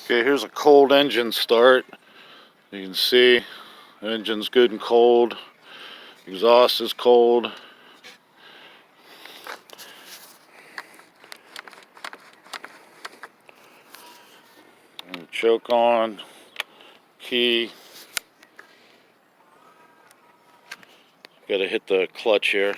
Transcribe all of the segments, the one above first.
Okay, here's a cold engine start. You can see the engine's good and cold. Exhaust is cold. And choke on, key. Gotta hit the clutch here.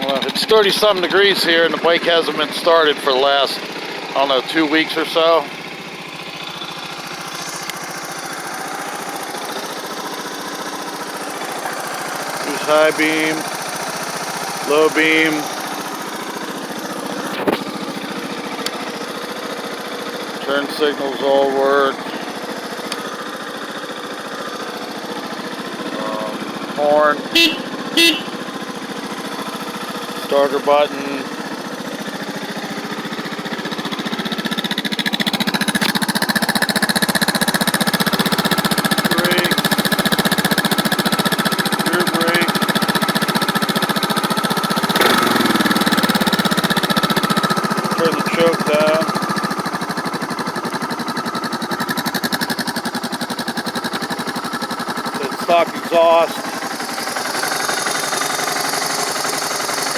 Well, it's 30-something degrees here and the bike hasn't been started for the last, I don't know, 2 weeks or so. Here's high beam, low beam. Turn signals all work. Horn. Starter button. Brake. Rear brake. Turn the choke down. It's stock exhaust.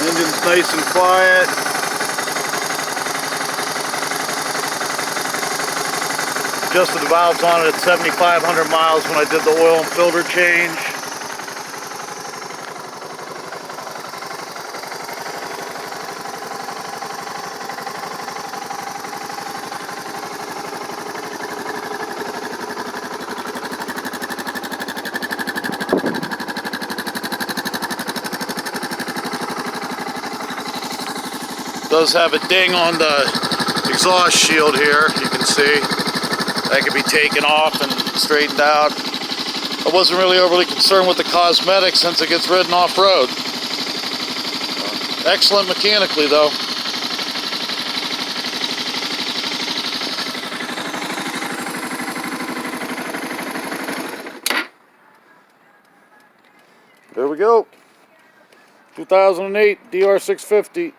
Engine's nice and quiet. Adjusted the valves on it at 7,500 miles when I did the oil and filter change. Does have a ding on the exhaust shield here, you can see. That can be taken off and straightened out. I wasn't really overly concerned with the cosmetics since it gets ridden off-road. Excellent mechanically though. There we go. 2008 DR650.